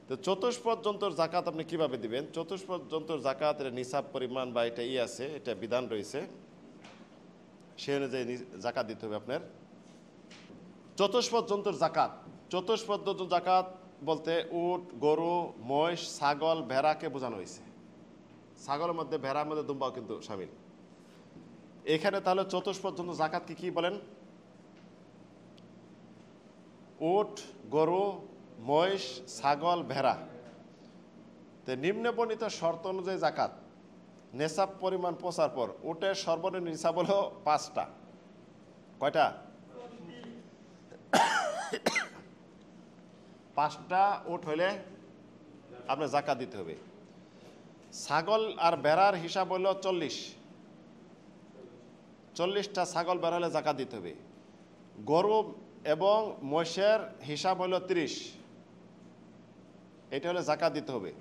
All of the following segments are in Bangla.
তো চতুষ্পদ জন্তুর জাকাত আপনি কিভাবে দিবেন? চতুষ্পদ জন্তুর জাকাত এর নিসাব পরিমাণ বা এটা আছে, এটা বিধান রয়েছে, সেই অনুযায়ী জাকাত দিতে হবে আপনার। চতুষ্পদ জন্তুর জাকাত, চতুষ্পদ জন্তুর জাকাত বলতে উট, গরু, মহিষ, ছাগল, ভেড়াকে বোঝানো হয়েছে। ছাগলের মধ্যে, ভেড়ার মধ্যে দুম্বাও কিন্তু শামিল এখানে। তাহলে চতুষ্পদ জন্তুর জাকাত কি কি বলেন? উট, গরু, মহিষ, ছাগল, ভেড়া। তো নিম্নে বর্ণিত শর্ত অনুযায়ী জাকাত নেশাব পরিমাণ পৌঁছার পর উটের সর্বনিম্ন নিসাব হলো 5টা। কয়টা? 5টা উট হইলে আপনার জাকাত দিতে হবে। ছাগল আর ভেড়ার হিসাব হলো 40টা ছাগল ভেড়া হলে জাকাত দিতে হবে। গরু এবং মহিষের হিসাব হলো 30, এটা হলে জাকাত দিতে হবে।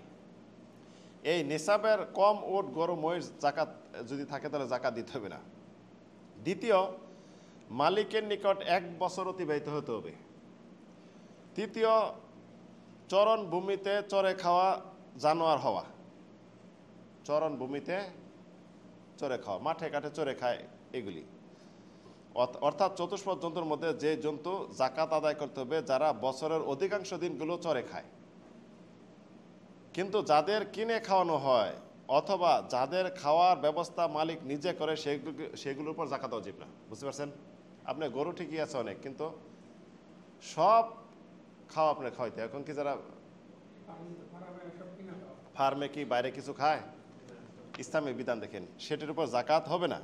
এই নিসাবের কম উট, গরু, মহিষ জাকাত যদি থাকে তাহলে জাকাত দিতে হবে না। দ্বিতীয়, মালিকের নিকট 1 বছর অতিবাহিত হতে হবে। তৃতীয়, চরণ ভূমিতে চরে খাওয়া জানোয়ার হওয়া। চরণ ভূমিতে চরে খাওয়া, মাঠে ঘাটে চরে খায় এগুলি। অর্থাৎ চতুষ্পদ জন্তুর মধ্যে যে জন্তু জাকাত আদায় করতে হবে যারা বছরের অধিকাংশ দিনগুলো চরে খায়। কিন্তু যাদের কিনে খাওয়ানো হয় অথবা যাদের খাওয়ার ব্যবস্থা মালিক নিজে করে সেগুলোর উপর জাকাত ওয়াজিব না। বুঝতে পারছেন? আপনি গরু ঠিকই আছে অনেক, কিন্তু সব খাওয়া আপনার খাওয়াইতে। এখন কি যারা ফার্মে কি বাইরে কিছু খায়, ইসলামের বিধান দেখেন, সেটির উপর জাকাত হবে না।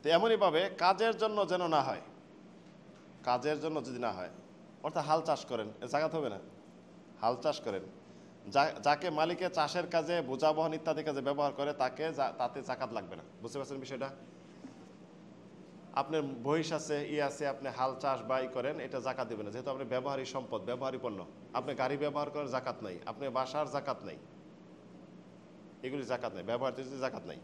তো এমনইভাবে কাজের জন্য যেন না হয়, কাজের জন্য যদি না হয়, অর্থাৎ হাল চাষ করেন, জাকাত হবে না। হাল চাষ করেন, যাকে মালিকে চাষের কাজে, বোঝা বহন ইত্যাদি কাজে ব্যবহার করে তাতে জাকাত লাগবে না। বুঝতে পারছেন বিষয়টা? আপনার মহিষ আছে, আছে, আপনি হাল চাষ বা করেন, এটা জাকাত দেবেন না, যেহেতু আপনি ব্যবহারিক সম্পদ, ব্যবহারিক পণ্য। আপনি গাড়ি ব্যবহার করেন, জাকাত নাই। আপনি বাসার জাকাত নাই, এগুলি জাকাত নেই, ব্যবহার জাকাত নাই।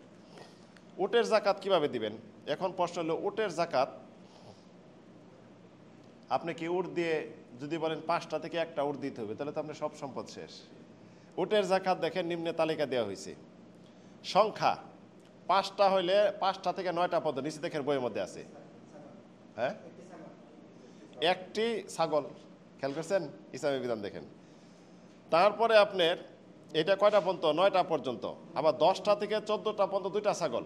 উটের জাকাত কিভাবে দিবেন? এখন প্রশ্ন হলো, উটের জাকাত আপনি কি উট দিয়ে যদি বলেন 5টা থেকে 1টা উট দিতে হবে, তাহলে তো আপনার সব সম্পদ শেষ। উটের জাকাত দেখেন নিম্নে তালিকা দেওয়া হয়েছে। সংখ্যা 5টা হইলে 5টা থেকে 9টা পর্যন্ত নিচে দেখেন বইয়ের মধ্যে আছে। হ্যাঁ, 1টি ছাগল। খেয়াল করছেন? ইসলামী বিধান দেখেন। তারপরে আপনার এটা কয়টা পর্যন্ত? 9টা পর্যন্ত। আবার 10টা থেকে 14টা পর্যন্ত 2টা ছাগল।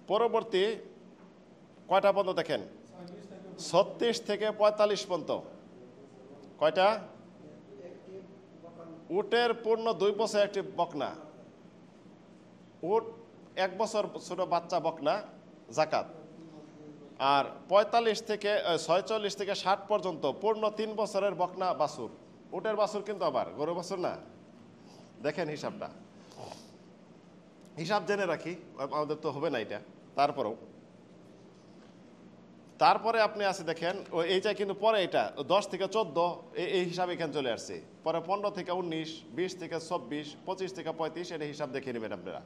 পরবর্তী কয়টা পর্যন্ত দেখেন? 36 থেকে 45 পর্যন্ত। কয়টা? উটের পূর্ণ 2 বছর একটি বকনা। উট 1 বছর ছোট বাচ্চা বকনা জাকাত। আর 45 থেকে 46 থেকে 60 পর্যন্ত পূর্ণ 3 বছরের বকনা বাছুর। উটের বাছুর কিন্তু আবার গরু বাছুর না। দেখেন হিসাবটা, হিসাব জেনে রাখি, আমাদের তো হবে না এটা, তারপরেও। তারপরে আপনি আছে দেখেন, এইটা কিন্তু পরে, এটা 10 থেকে 14 এই হিসাব এখানে চলে আসছে। পরে 15 থেকে 19, 20 থেকে 24, 25 থেকে 35, এটা হিসাব দেখে নেবেন আপনারা।